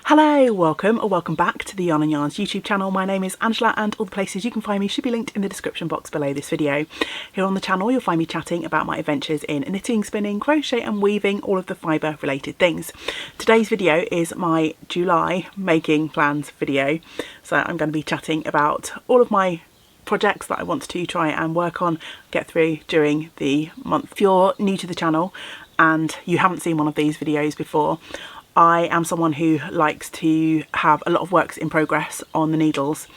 Hello, welcome or welcome back to the Yarn and Yarns YouTube channel. My name is Angela and all the places you can find me should be linked in the description box below this video. Here on the channel you'll find me chatting about my adventures in knitting, spinning, crochet and weaving, all of the fibre related things. Today's video is my July making plans video, so I'm going to be chatting about all of my projects that I want to try and work on, get through during the month. If you're new to the channel and you haven't seen one of these videos before, I am someone who likes to have a lot of works in progress on the needles,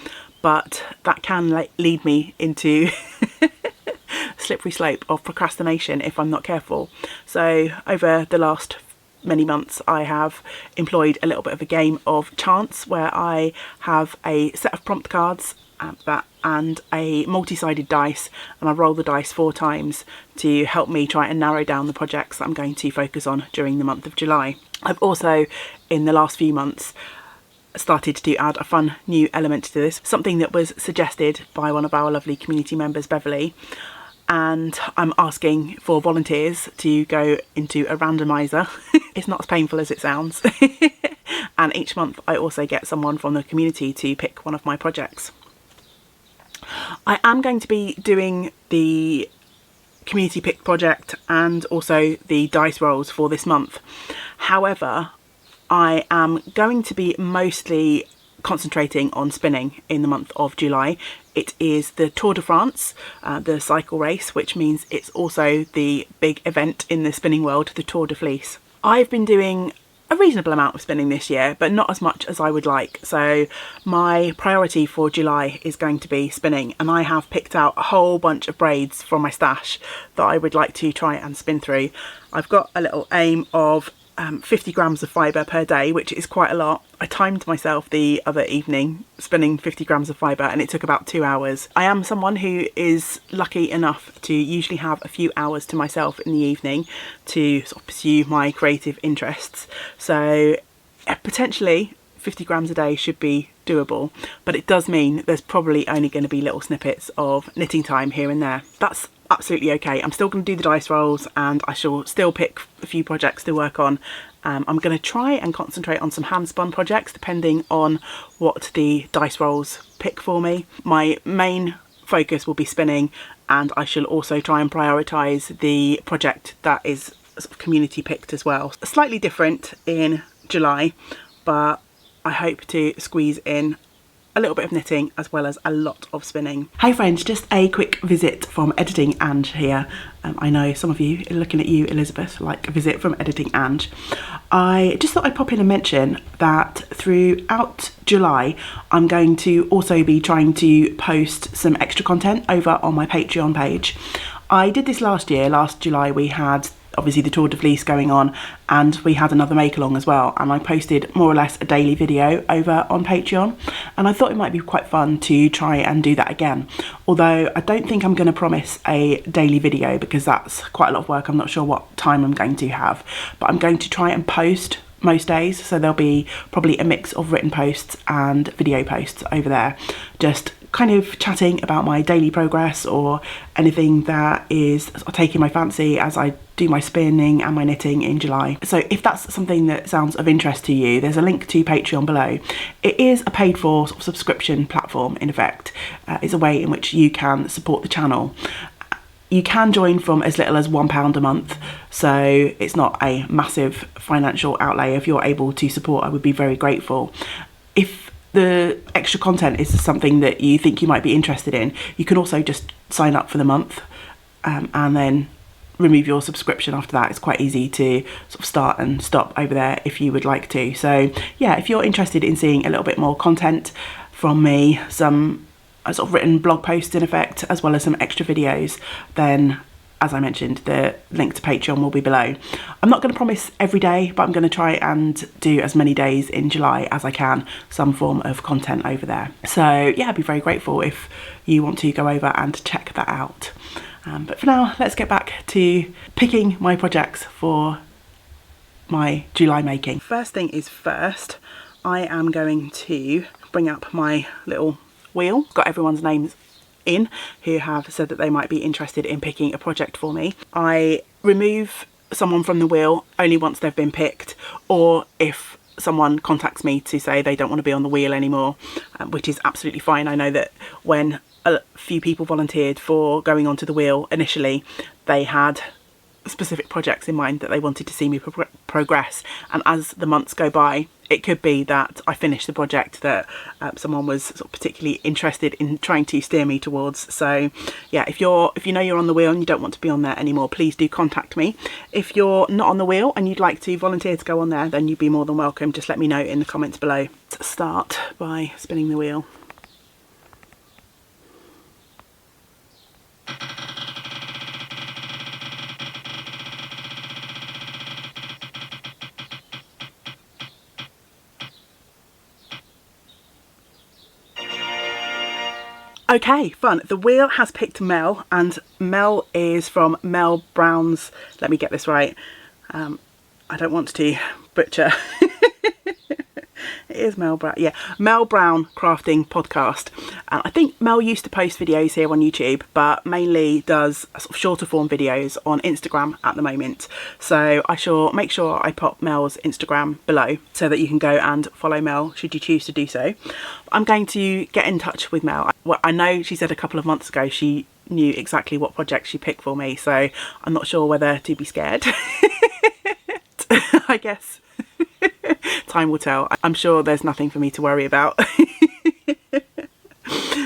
but that can lead me into a slippery slope of procrastination if I'm not careful. So over the last many months I have employed a little bit of a game of chance where I have a set of prompt cards and a multi-sided dice, and I roll the dice 4 times to help me try and narrow down the projects that I'm going to focus on during the month of July. I've also, in the last few months, started to add a fun new element to this, something that was suggested by one of our lovely community members, Beverly, and I'm asking for volunteers to go into a randomizer. It's not as painful as it sounds. And each month I also get someone from the community to pick one of my projects. I am going to be doing the community pick project and also the dice rolls for this month. However, I am going to be mostly concentrating on spinning in the month of July. It is the Tour de France, the cycle race, which means it's also the big event in the spinning world, the Tour de Fleece. I've been doing a reasonable amount of spinning this year, but not as much as I would like. So my priority for July is going to be spinning, and I have picked out a whole bunch of braids from my stash that I would like to try and spin through. I've got a little aim of 50 grams of fibre per day, which is quite a lot. I timed myself the other evening spinning 50 grams of fibre and it took about 2 hours. I am someone who is lucky enough to usually have a few hours to myself in the evening to sort of pursue my creative interests. So potentially 50 grams a day should be doable, but it does mean there's probably only going to be little snippets of knitting time here and there. That's absolutely okay. I'm still going to do the dice rolls and I shall still pick a few projects to work on. I'm going to try and concentrate on some hand spun projects depending on what the dice rolls pick for me. My main focus will be spinning, and I shall also try and prioritise the project that is sort of community picked as well. Slightly different in July, but I hope to squeeze in a little bit of knitting as well as a lot of spinning. Hey friends, just a quick visit from Editing Ange here. I know some of you, looking at you Elizabeth, like a visit from Editing Ange. I just thought I'd pop in and mention that throughout July I'm going to also be trying to post some extra content over on my Patreon page. I did this last year. Last July we had obviously the Tour de Fleece going on, and we had another make along as well, and I posted more or less a daily video over on Patreon, and I thought it might be quite fun to try and do that again. Although I don't think I'm going to promise a daily video because that's quite a lot of work. I'm not sure what time I'm going to have, but I'm going to try and post most days, so there'll be probably a mix of written posts and video posts over there, just kind of chatting about my daily progress or anything that is taking my fancy as I do my spinning and my knitting in July. So if that's something that sounds of interest to you, there's a link to Patreon below. It is a paid for sort of subscription platform in effect. It's a way in which you can support the channel. You can join from as little as £1 a month, so it's not a massive financial outlay. If you're able to support, I would be very grateful. If the extra content is something that you think you might be interested in, you can also just sign up for the month and then remove your subscription after that. It's quite easy to sort of start and stop over there if you would like to. So yeah, if you're interested in seeing a little bit more content from me, some sort of written blog posts in effect, as well as some extra videos, then as I mentioned, the link to Patreon will be below. I'm not going to promise every day, but I'm going to try and do as many days in July as I can, some form of content over there. So yeah, I'd be very grateful if you want to go over and check that out. But for now, let's get back to picking my projects for my July making. First thing is first, I am going to bring up my little wheel. Got everyone's names in who have said that they might be interested in picking a project for me. I remove someone from the wheel only once they've been picked, or if someone contacts me to say they don't want to be on the wheel anymore, which is absolutely fine. I know that when a few people volunteered for going onto the wheel initially, they had specific projects in mind that they wanted to see me progress, and as the months go by, it could be that I finish the project that someone was sort of particularly interested in trying to steer me towards. So yeah, if you know you're on the wheel and you don't want to be on there anymore, please do contact me. If you're not on the wheel and you'd like to volunteer to go on there, then you'd be more than welcome. Just let me know in the comments below. Let's start by spinning the wheel. Okay, fun. The wheel has picked Mel, and Mel is from Mel Brown's, let me get this right, I don't want to butcher. It is Mel Brown, yeah, Mel Brown Crafting Podcast. I think Mel used to post videos here on YouTube, but mainly does sort of shorter form videos on Instagram at the moment. So I shall make sure I pop Mel's Instagram below so that you can go and follow Mel should you choose to do so. I'm going to get in touch with Mel. Well, I know she said a couple of months ago she knew exactly what project she picked for me, so I'm not sure whether to be scared. I guess time will tell. I'm sure there's nothing for me to worry about.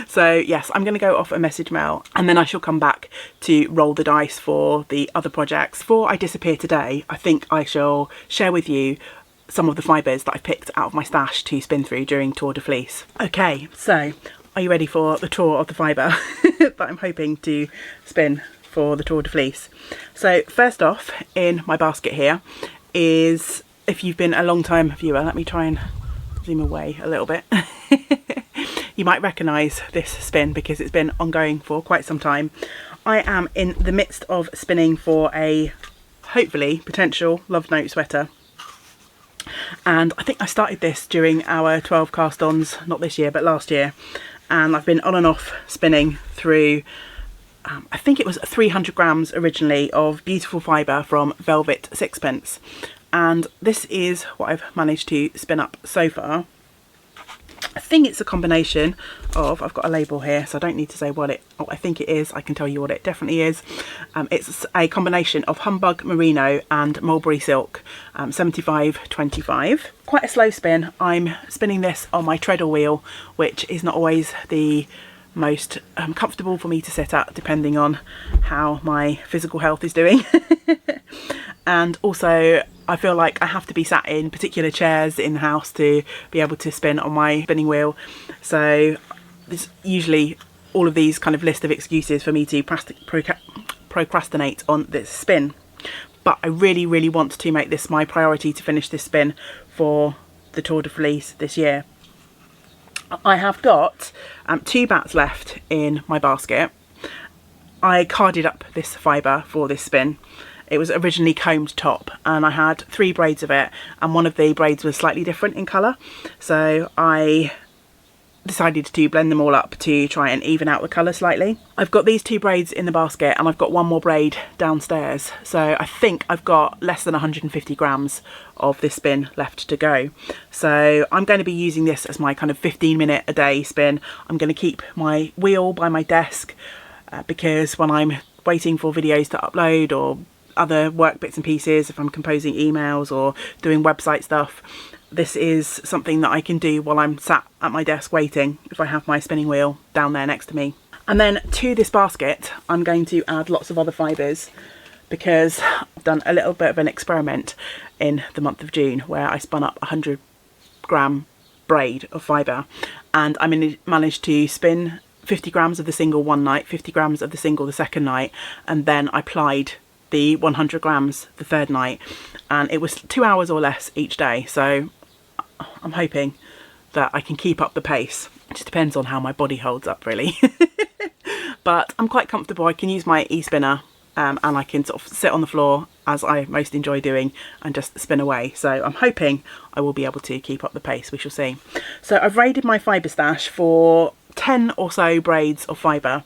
So yes, I'm going to go off and message Mel, and then I shall come back to roll the dice for the other projects. Before I disappear today, I think I shall share with you some of the fibres that I picked out of my stash to spin through during Tour de Fleece. Okay, so are you ready for the tour of the fibre that I'm hoping to spin for the Tour de Fleece? So first off in my basket here is, if you've been a long time viewer, let me try and zoom away a little bit. You might recognise this spin because it's been ongoing for quite some time. I am in the midst of spinning for a hopefully potential love note sweater, and I think I started this during our 12 cast-ons, not this year but last year, and I've been on and off spinning through I think it was 300 grams originally of beautiful fibre from Velvet Sixpence, and this is what I've managed to spin up so far. I think it's a combination of, I've got a label here so I don't need to say what I think it is. I can tell you what it definitely is. It's a combination of Humbug Merino and Mulberry Silk, 75-25. Quite a slow spin. I'm spinning this on my treadle wheel, which is not always the most comfortable for me to sit at, depending on how my physical health is doing. And also I feel like I have to be sat in particular chairs in the house to be able to spin on my spinning wheel. So there's usually all of these kind of list of excuses for me to procrastinate on this spin. But I really, really want to make this my priority to finish this spin for the Tour de Fleece this year. I have got 2 bats left in my basket. I carded up this fibre for this spin. It was originally combed top, and I had 3 braids of it, and one of the braids was slightly different in colour, so I decided to blend them all up to try and even out the colour slightly. I've got these 2 braids in the basket, and I've got 1 more braid downstairs, so I think I've got less than 150 grams of this spin left to go. So I'm going to be using this as my kind of 15-minute a day spin. I'm going to keep my wheel by my desk because when I'm waiting for videos to upload or other work bits and pieces, if I'm composing emails or doing website stuff, this is something that I can do while I'm sat at my desk waiting, if I have my spinning wheel down there next to me. And then to this basket I'm going to add lots of other fibres, because I've done a little bit of an experiment in the month of June where I spun up 100 gram braid of fibre, and I managed to spin 50 grams of the single one night, 50 grams of the single the second night, and then I plied the 100 grams the third night, and it was 2 hours or less each day. So I'm hoping that I can keep up the pace. It just depends on how my body holds up, really. But I'm quite comfortable. I can use my e-spinner and I can sort of sit on the floor, as I most enjoy doing, and just spin away. So I'm hoping I will be able to keep up the pace. We shall see. So I've raided my fibre stash for 10 or so braids of fibre,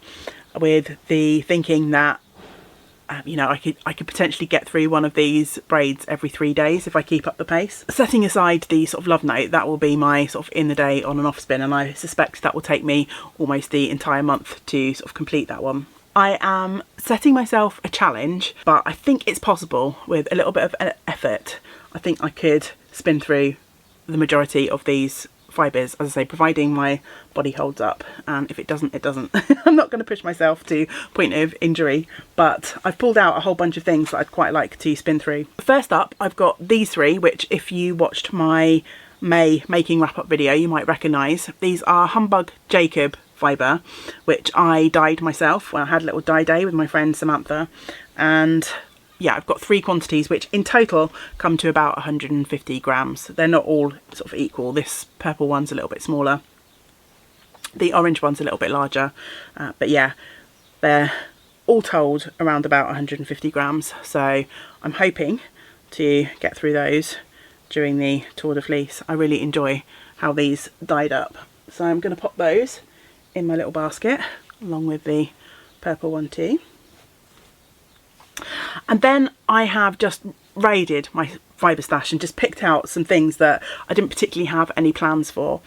with the thinking that you know, I could potentially get through one of these braids every 3 days if I keep up the pace. Setting aside the sort of love note, that will be my sort of in the day on and off spin, and I suspect that will take me almost the entire month to sort of complete that one. I am setting myself a challenge, but I think it's possible with a little bit of effort. I think I could spin through the majority of these fibres, as I say, providing my body holds up, and if it doesn't, it doesn't. I'm not going to push myself to point of injury, but I've pulled out a whole bunch of things that I'd quite like to spin through. First up, I've got these three, which if you watched my May making wrap up video, you might recognise. These are Humbug Jacob fibre, which I dyed myself when I had a little dye day with my friend Samantha, and yeah, I've got three quantities which in total come to about 150 grams. They're not all sort of equal. This purple one's a little bit smaller, the orange one's a little bit larger, but yeah, they're all told around about 150 grams. So I'm hoping to get through those during the Tour de Fleece. I really enjoy how these dyed up. So I'm going to pop those in my little basket along with the purple one too. And then I have just raided my fibre stash and just picked out some things that I didn't particularly have any plans for.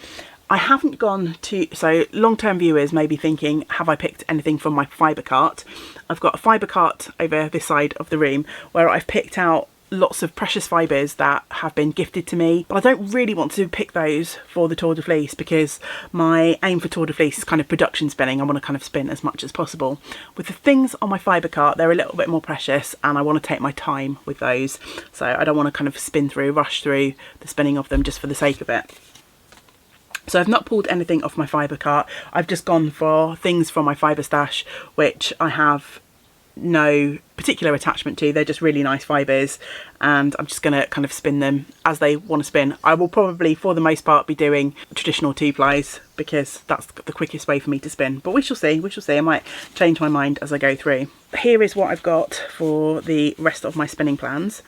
I haven't gone to, so long-term viewers may be thinking, have I picked anything from my fibre cart? I've got a fibre cart over this side of the room where I've picked out lots of precious fibres that have been gifted to me, but I don't really want to pick those for the Tour de Fleece because my aim for Tour de Fleece is kind of production spinning. I want to kind of spin as much as possible. With the things on my fibre cart, they're a little bit more precious and I want to take my time with those, so I don't want to kind of rush through the spinning of them just for the sake of it. So I've not pulled anything off my fibre cart. I've just gone for things from my fibre stash which I have no particular attachment to. They're just really nice fibres and I'm just going to kind of spin them as they want to spin. I will probably for the most part be doing traditional 2-plies because that's the quickest way for me to spin, but we shall see, I might change my mind as I go through. Here is what I've got for the rest of my spinning plans.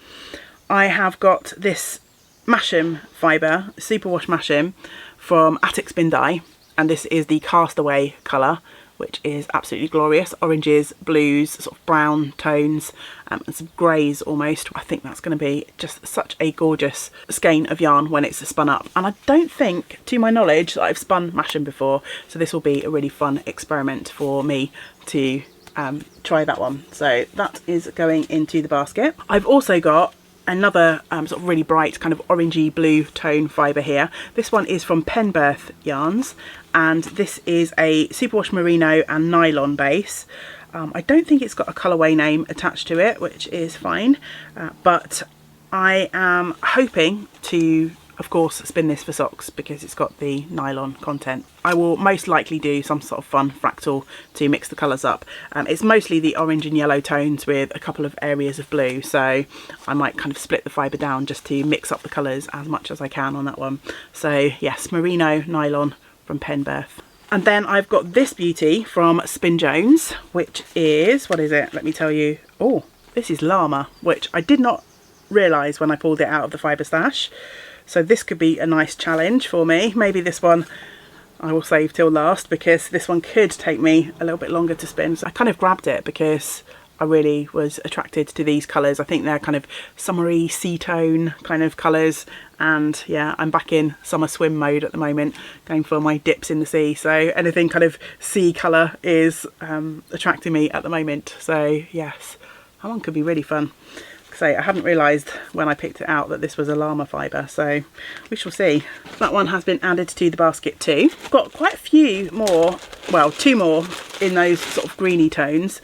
I have got this Masham fibre, superwash Masham from Attic Spin Dye, and this is the Castaway colour, which is absolutely glorious. Oranges, blues, sort of brown tones, and some greys almost. I think that's going to be just such a gorgeous skein of yarn when it's spun up. And I don't think, to my knowledge, that I've spun Masham before, so this will be a really fun experiment for me to try that one. So that is going into the basket. I've also got another sort of really bright kind of orangey blue tone fibre here. This one is from Penberth Yarns, and this is a superwash merino and nylon base. I don't think it's got a colourway name attached to it, which is fine, but I am hoping to, of course, spin this for socks because it's got the nylon content. I will most likely do some sort of fun fractal to mix the colours up. It's mostly the orange and yellow tones with a couple of areas of blue, so I might kind of split the fibre down just to mix up the colours as much as I can on that one. So yes, merino nylon from Penberth. And then I've got this beauty from Spin Jones, which is, what is it? Let me tell you. Oh, this is llama, which I did not realise when I pulled it out of the fibre stash. So this could be a nice challenge for me. Maybe this one I will save till last because this one could take me a little bit longer to spin. So I kind of grabbed it because I really was attracted to these colours. I think they're kind of summery sea tone kind of colours, and yeah, I'm back in summer swim mode at the moment, going for my dips in the sea, so anything kind of sea colour is attracting me at the moment. So yes, that one could be really fun. So I hadn't realised when I picked it out that this was a llama fibre, so we shall see. That one has been added to the basket too. I've got quite a few more, well, 2 more in those sort of greeny tones.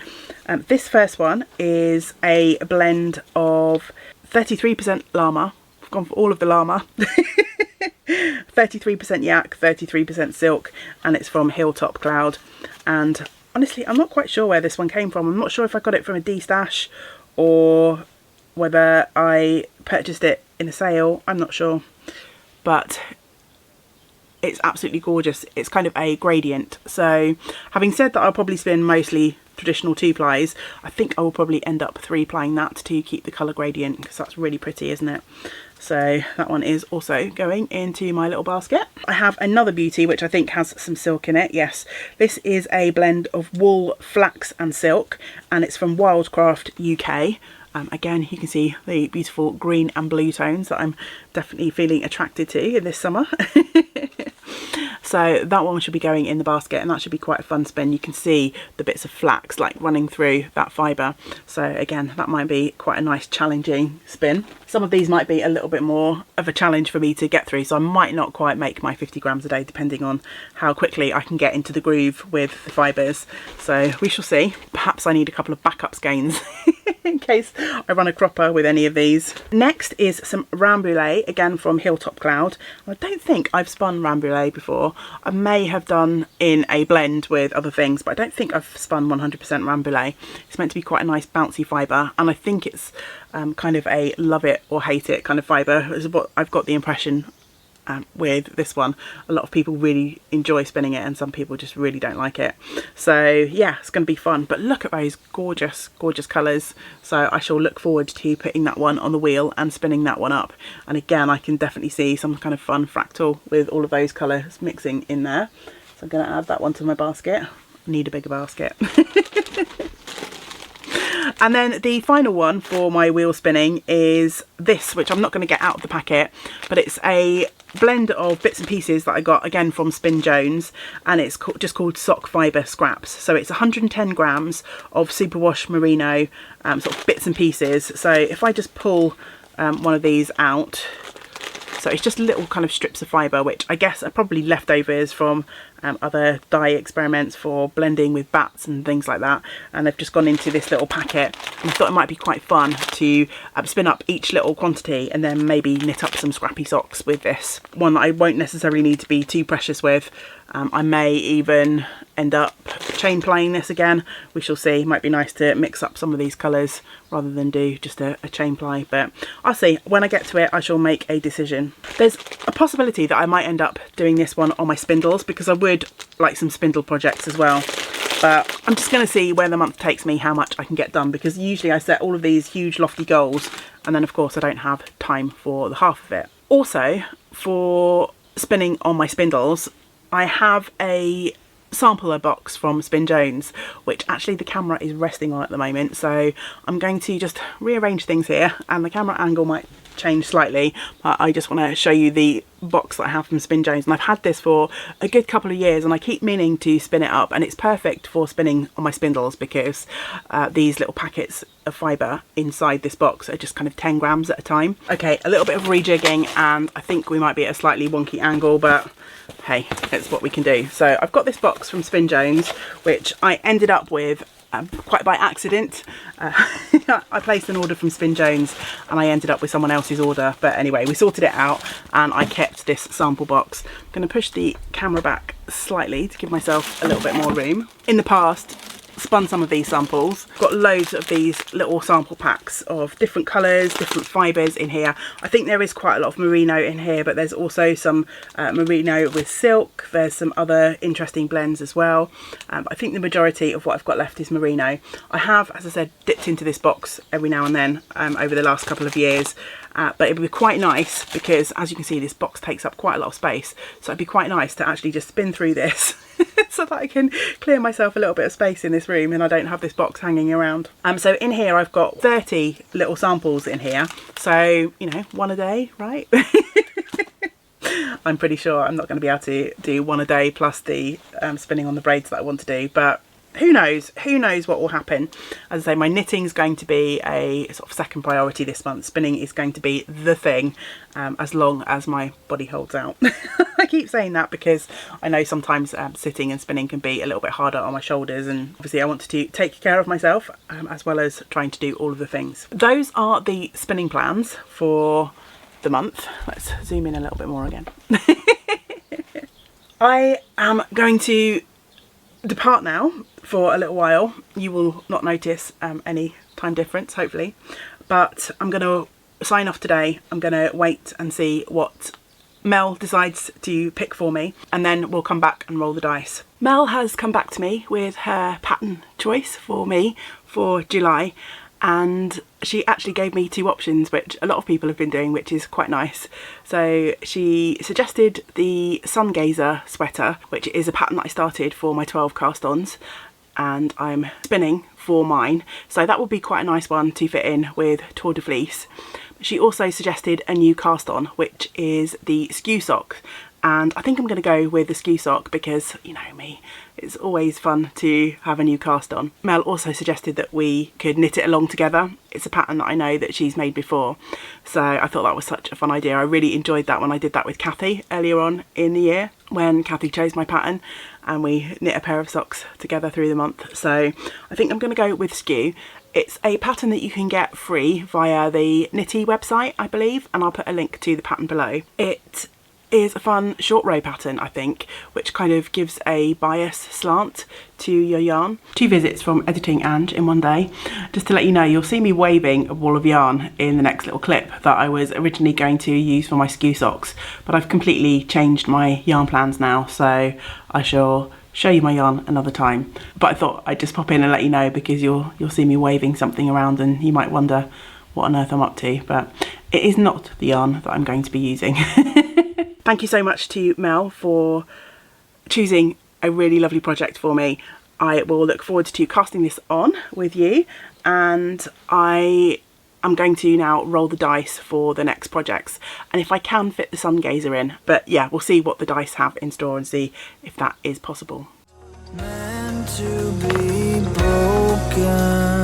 This first one is a blend of 33% llama. I've gone for all of the llama. 33% yak, 33% silk, and it's from Hilltop Cloud. And honestly, I'm not quite sure where this one came from. I'm not sure if I got it from a D-stash or whether I purchased it in a sale. I'm not sure, but it's absolutely gorgeous. It's kind of a gradient. So having said that, I'll probably spin mostly traditional 2-plies. I think I will probably end up 3-plying that to keep the colour gradient because that's really pretty, isn't it? So that one is also going into my little basket. I have another beauty which I think has some silk in it. Yes, this is a blend of wool, flax and silk, and it's from Wildcraft UK. Again, you can see the beautiful green and blue tones that I'm definitely feeling attracted to in this summer. So that one should be going in the basket, and that should be quite a fun spin. You can see the bits of flax like running through that fibre. So again, that might be quite a nice challenging spin. Some of these might be a little bit more of a challenge for me to get through, so I might not quite make my 50 grams a day depending on how quickly I can get into the groove with the fibres. So we shall see. Perhaps I need a couple of backup skeins in case I run a cropper with any of these. Next is some Rambouillet, again from Hilltop Cloud. I don't think I've spun Rambouillet before. I may have done in a blend with other things, but I don't think I've spun 100% Rambouillet. It's meant to be quite a nice bouncy fibre, and I think it's kind of a love it or hate it kind of fibre is what I've got the impression with this one. A lot of people really enjoy spinning it and some people just really don't like it. So yeah, it's going to be fun. But look at those gorgeous, gorgeous colours. So I shall look forward to putting that one on the wheel and spinning that one up. And again, I can definitely see some kind of fun fractal with all of those colours mixing in there. So I'm going to add that one to my basket. I need a bigger basket. And then the final one for my wheel spinning is this, which I'm not going to get out of the packet, but it's a blend of bits and pieces that I got again from Spin Jones, and it's just called Sock Fibre Scraps. So it's 110 grams of superwash merino sort of bits and pieces. So if I just pull one of these out, so it's just little kind of strips of fibre, which I guess are probably leftovers from other dye experiments for blending with bats and things like that, and they've just gone into this little packet. And I thought it might be quite fun to spin up each little quantity and then maybe knit up some scrappy socks with this. One that I won't necessarily need to be too precious with. I may even end up chain plying this again. We shall see. Might be nice to mix up some of these colours rather than do just a chain ply, but I'll see. When I get to it, I shall make a decision. There's a possibility that I might end up doing this one on my spindles, because I would like some spindle projects as well. But I'm just going to see where the month takes me, how much I can get done, because usually I set all of these huge lofty goals and then of course I don't have time for the half of it. Also, for spinning on my spindles, I have a sampler box from Spin Jones, which actually the camera is resting on at the moment, so I'm going to just rearrange things here, and the camera angle might change slightly, but I just want to show you the box that I have from Spin Jones, and I've had this for a good couple of years and I keep meaning to spin it up, and it's perfect for spinning on my spindles because these little packets of fibre inside this box are just kind of 10 grams at a time. Okay, a little bit of rejigging and I think we might be at a slightly wonky angle, but hey, it's what we can do. So I've got this box from Spin Jones, which I ended up with quite by accident. I placed an order from Spin Jones and I ended up with someone else's order, but anyway, we sorted it out and I kept this sample box. I'm going to push the camera back slightly to give myself a little bit more room. In the past, spun some of these samples. Got loads of these little sample packs of different colours, different fibres in here. I think there is quite a lot of merino in here, but there's also some merino with silk. There's some other interesting blends as well. But I think the majority of what I've got left is merino. I have, as I said, dipped into this box every now and then over the last couple of years. But it would be quite nice because, as you can see, this box takes up quite a lot of space. So it'd be quite nice to actually just spin through this so that I can clear myself a little bit of space in this room and I don't have this box hanging around. So in here I've got 30 little samples in here. So, you know, one a day, right? I'm pretty sure I'm not going to be able to do one a day plus the spinning on the braids that I want to do, but who knows what will happen. As I say, my knitting is going to be a sort of second priority this month. Spinning is going to be the thing, as long as my body holds out. I keep saying that because I know sometimes sitting and spinning can be a little bit harder on my shoulders, and obviously I want to take care of myself as well as trying to do all of the things. Those are the spinning plans for the month. Let's zoom in a little bit more again. I am going to depart now for a little while. You will not notice any time difference, hopefully, but I'm going to sign off today. I'm going to wait and see what Mel decides to pick for me, and then we'll come back and roll the dice. Mel has come back to me with her pattern choice for me for July, and she actually gave me 2 options, which a lot of people have been doing, which is quite nice. So she suggested the Sun Gazer sweater, which is a pattern that I started for my 12 cast-ons, and I'm spinning for mine, so that would be quite a nice one to fit in with Tour de Fleece. She also suggested a new cast-on, which is the skew sock, and I think I'm going to go with the skew sock because, you know me, it's always fun to have a new cast on. Mel also suggested that we could knit it along together. It's a pattern that I know that she's made before, so I thought that was such a fun idea. I really enjoyed that when I did that with Kathy earlier on in the year, when Kathy chose my pattern and we knit a pair of socks together through the month. So I think I'm going to go with skew. It's a pattern that you can get free via the Knitty website, I believe, and I'll put a link to the pattern below. It is a fun short row pattern, I think, which kind of gives a bias slant to your yarn. 2 visits from Editing Ange in one day. Just to let you know, you'll see me waving a wall of yarn in the next little clip that I was originally going to use for my skew socks, but I've completely changed my yarn plans now, so I shall show you my yarn another time. But I thought I'd just pop in and let you know, because you'll see me waving something around and you might wonder what on earth I'm up to, but it is not the yarn that I'm going to be using. Thank you so much to Mel for choosing a really lovely project for me. I will look forward to casting this on with you, and I am going to now roll the dice for the next projects, and if I can fit the Sun Gazer in. But yeah, we'll see what the dice have in store and see if that is possible. Meant to be broken.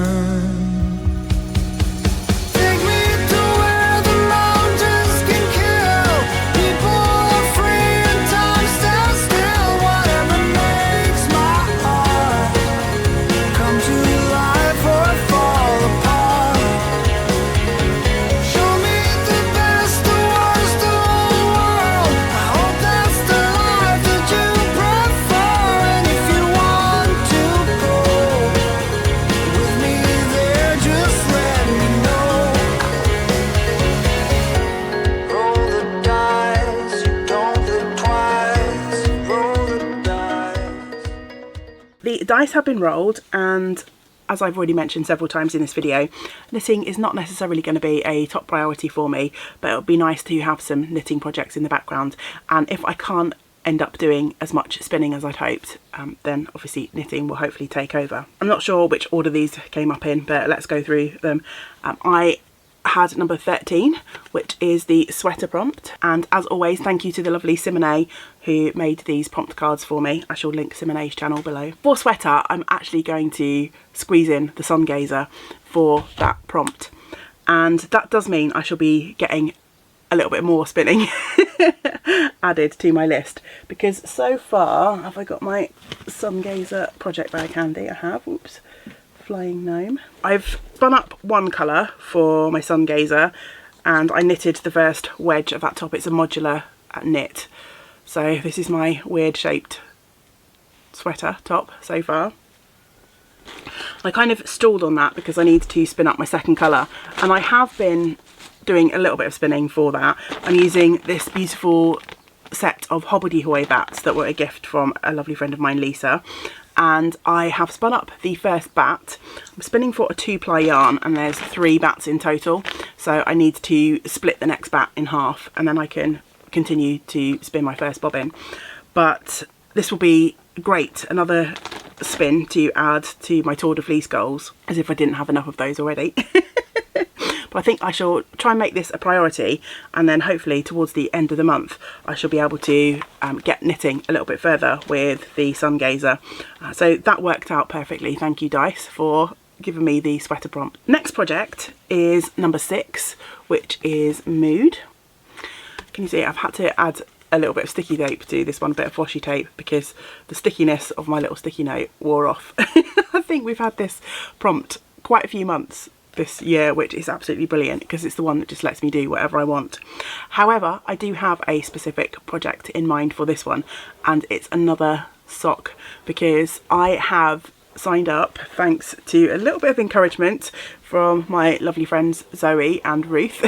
The dice have been rolled, and as I've already mentioned several times in this video, knitting is not necessarily going to be a top priority for me, but it would be nice to have some knitting projects in the background, and if I can't end up doing as much spinning as I'd hoped, then obviously knitting will hopefully take over. I'm not sure which order these came up in, but let's go through them. I had number 13, which is the sweater prompt, and as always, thank you to the lovely Simone who made these prompt cards for me. I shall link Simone's channel below. For sweater, I'm actually going to squeeze in the Sun Gazer for that prompt, and that does mean I shall be getting a little bit more spinning added to my list, because so far, have I got my Sun Gazer project bag handy? I have. Oops. Flying gnome. I've spun up one colour for my Sun Gazer, and I knitted the first wedge of that top. It's a modular knit, so this is my weird shaped sweater top so far. I kind of stalled on that because I need to spin up my second colour, and I have been doing a little bit of spinning for that. I'm using this beautiful set of hobbledehoy bats that were a gift from a lovely friend of mine, Lisa, and I have spun up the first bat. I'm spinning for a 2-ply yarn, and there's 3 bats in total, so I need to split the next bat in half and then I can continue to spin my first bobbin. But this will be great, another spin to add to my Tour de Fleece goals, as if I didn't have enough of those already. But I think I shall try and make this a priority, and then hopefully towards the end of the month I shall be able to get knitting a little bit further with the Sun Gazer. So that worked out perfectly. Thank you, dice, for giving me the sweater prompt. Next project is number 6, which is Mood. Can you see I've had to add a little bit of sticky tape to this one, a bit of washi tape, because the stickiness of my little sticky note wore off. I think we've had this prompt quite a few months this year, which is absolutely brilliant because it's the one that just lets me do whatever I want. However, I do have a specific project in mind for this one, and it's another sock, because I have signed up, thanks to a little bit of encouragement from my lovely friends Zoe and Ruth.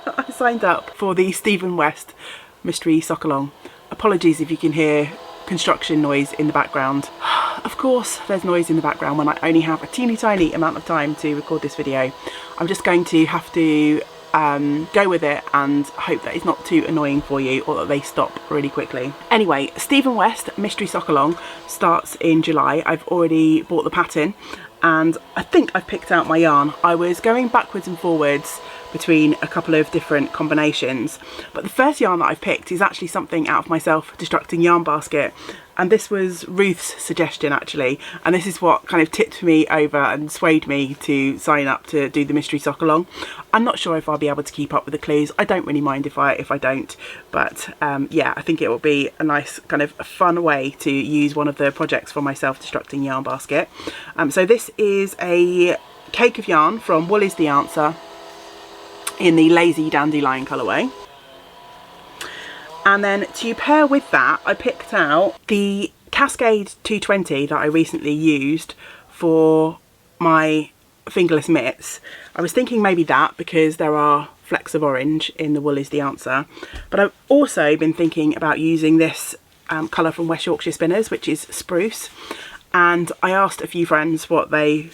I signed up for the Stephen West mystery sock along. Apologies if you can hear construction noise in the background. of course there's noise in the background when I only have a teeny tiny amount of time to record this video. I'm just going to have to go with it and hope that it's not too annoying for you, or that they stop really quickly. Anyway, Stephen West Mystery Sock Along starts in July. I've already bought the pattern and I think I've picked out my yarn. I was going backwards and forwards between a couple of different combinations, but the first yarn that I've picked is actually something out of my self-destructing yarn basket, and this was Ruth's suggestion actually, and this is what kind of tipped me over and swayed me to sign up to do the Mystery Sock Along. I'm not sure if I'll be able to keep up with the clues. I don't really mind if I don't, but yeah, I think it will be a nice kind of fun way to use one of the projects from my self-destructing yarn basket. So this is a cake of yarn from Wool Is The Answer in the Lazy Dandelion colourway. And then to pair with that, I picked out the Cascade 220 that I recently used for my fingerless mitts. I was thinking maybe that, because there are flecks of orange in the Wool Is The Answer, but I've also been thinking about using this colour from West Yorkshire Spinners, which is Spruce, and I asked a few friends what they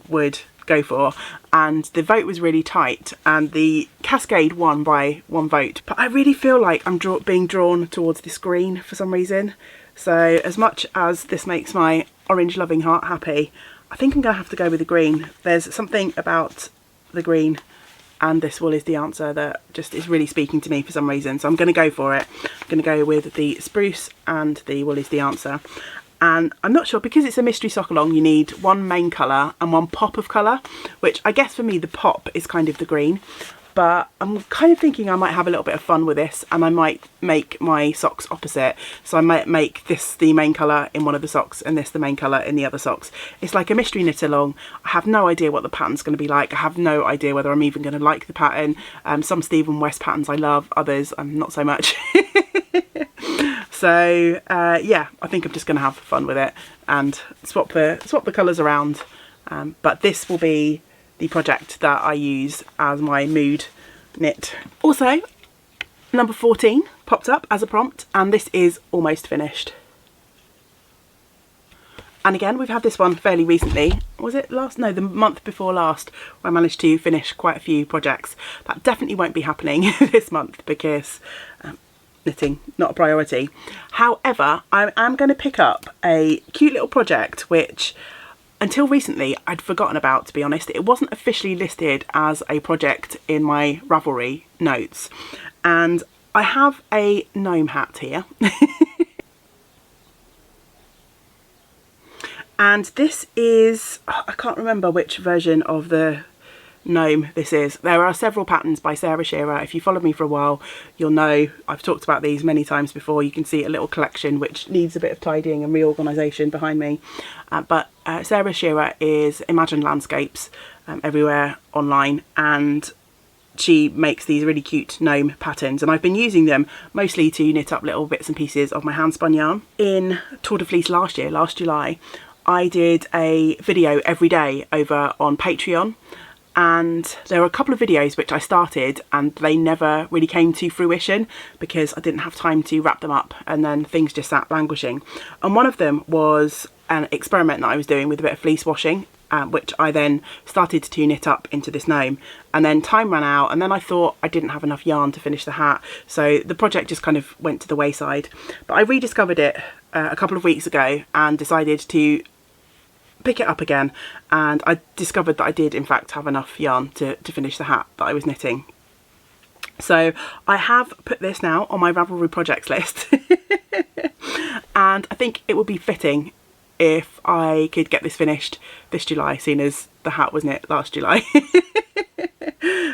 would go for, and the vote was really tight and the Cascade won by 1 vote, but I really feel like I'm being drawn towards this green for some reason. So as much as this makes my orange loving heart happy, I think I'm gonna have to go with the green. There's something about the green and this Wool Is The Answer that just is really speaking to me for some reason, so I'm gonna go for it. I'm gonna go with the Spruce and the Wool Is The Answer. And I'm not sure, because it's a mystery sock along, you need 1 main colour and 1 pop of colour, which I guess for me the pop is kind of the green, but I'm kind of thinking I might have a little bit of fun with this, and I might make my socks opposite. So I might make this the main colour in one of the socks and this the main colour in the other socks. It's like a mystery knit along. I have no idea what the pattern's going to be like. I have no idea whether I'm even going to like the pattern. Some Stephen West patterns I love, others not so much. So yeah, I think I'm just going to have fun with it and swap the colours around. But this will be the project that I use as my mood knit. Also, number 14 popped up as a prompt, and this is almost finished. And again, we've had this one fairly recently. Was it last? No, the month before last, where I managed to finish quite a few projects. That definitely won't be happening this month because knitting, not a priority. However, I am going to pick up a cute little project which until recently I'd forgotten about, to be honest. It wasn't officially listed as a project in my Ravelry notes, and I have a gnome hat here. And this is, I can't remember which version of the gnome this is. There are several patterns by Sarah Shearer. If you followed me for a while, you'll know I've talked about these many times before. You can see a little collection which needs a bit of tidying and reorganisation behind me. But Sarah Shearer is Imagine Landscapes everywhere online, and she makes these really cute gnome patterns, and I've been using them mostly to knit up little bits and pieces of my hand spun yarn. In Tour de Fleece last July, I did a video every day over on Patreon, and there were a couple of videos which I started and they never really came to fruition because I didn't have time to wrap them up, and then things just sat languishing. And one of them was an experiment that I was doing with a bit of fleece washing, which I then started to knit up into this gnome, and then time ran out, and then I thought I didn't have enough yarn to finish the hat, so the project just kind of went to the wayside. But I rediscovered it a couple of weeks ago and decided to pick it up again, and I discovered that I did in fact have enough yarn to finish the hat that I was knitting. So I have put this now on my Ravelry projects list and I think it would be fitting if I could get this finished this July, seeing as the hat was knit last July.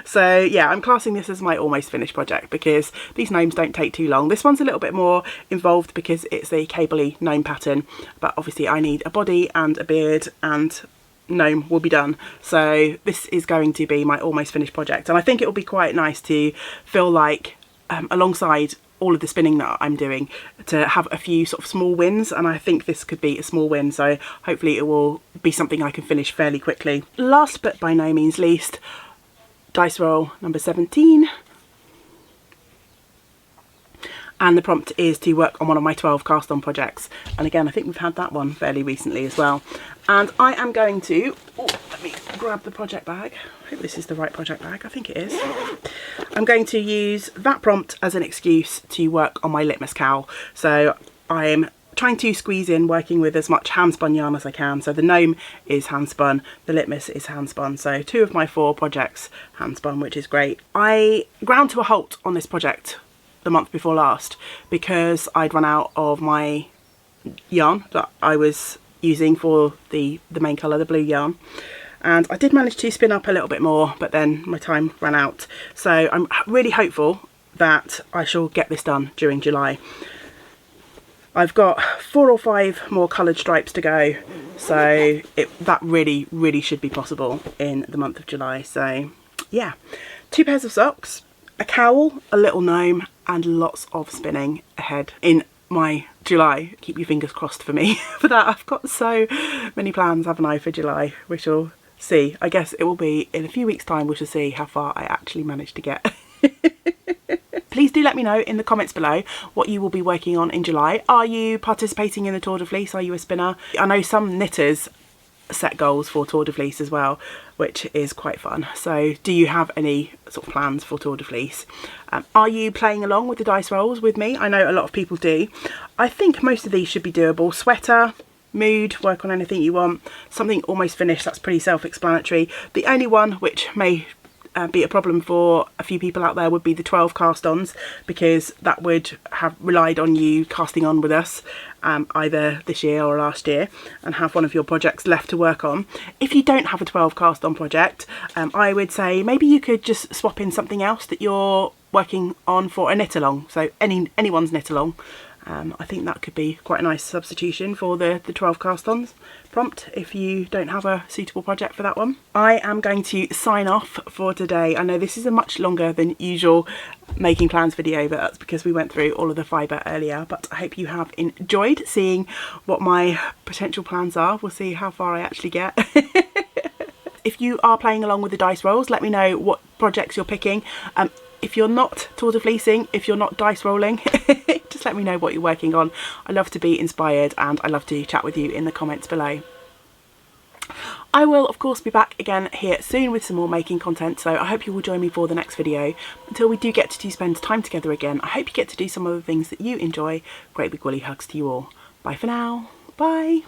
So yeah, I'm classing this as my almost finished project because these gnomes don't take too long. This one's a little bit more involved because it's a cable-y gnome pattern, but obviously I need a body and a beard and gnome will be done. So this is going to be my almost finished project, and I think it will be quite nice to feel like alongside all of the spinning that I'm doing, to have a few sort of small wins, and I think this could be a small win, so hopefully it will be something I can finish fairly quickly. Last but by no means least, dice roll number 17. and the prompt is to work on one of my 12 cast on projects. And again, I think we've had that one fairly recently as well. And I am going to, let me grab the project bag. I hope this is the right project bag. I think it is. I'm going to use that prompt as an excuse to work on my litmus cowl. So I'm trying to squeeze in working with as much hand spun yarn as I can. So the gnome is hand spun, the litmus is hand spun. So 2 of my 4 projects hand spun, which is great. I ground to a halt on this project the month before last because I'd run out of my yarn that I was using for the main colour, the blue yarn. And I did manage to spin up a little bit more, but then my time ran out. So I'm really hopeful that I shall get this done during July. I've got 4 or 5 more coloured stripes to go, so that really should be possible in the month of July. So yeah, 2 pairs of socks, a cowl, a little gnome, and lots of spinning ahead in my July. Keep your fingers crossed for me for that. I've got so many plans, haven't I, for July. We shall see. I guess it will be in a few weeks' time. We shall see how far I actually manage to get. Please do let me know in the comments below what you will be working on in July. Are you participating in the Tour de Fleece? Are you a spinner? I know some knitters set goals for Tour de Fleece as well, which is quite fun. So do you have any sort of plans for Tour de Fleece? Are you playing along with the dice rolls with me? I know a lot of people do. I think most of these should be doable. Sweater, mood, work on anything you want. Something almost finished, that's pretty self-explanatory. The only one which may be a problem for a few people out there would be the 12 cast-ons, because that would have relied on you casting on with us either this year or last year and have one of your projects left to work on. If you don't have a 12 cast-on project, I would say maybe you could just swap in something else that you're working on for a knit along. So anyone's knit along. I think that could be quite a nice substitution for the 12 cast-ons prompt if you don't have a suitable project for that one. I am going to sign off for today. I know this is a much longer than usual making plans video, but that's because we went through all of the fibre earlier. But I hope you have enjoyed seeing what my potential plans are. We'll see how far I actually get. If you are playing along with the dice rolls, let me know what projects you're picking. If you're not Tour de Fleecing, if you're not dice rolling, just let me know what you're working on. I love to be inspired and I love to chat with you in the comments below. I will of course be back again here soon with some more making content, so I hope you will join me for the next video. Until we do get to spend time together again, I hope you get to do some of the things that you enjoy. Great big woolly hugs to you all. Bye for now. Bye.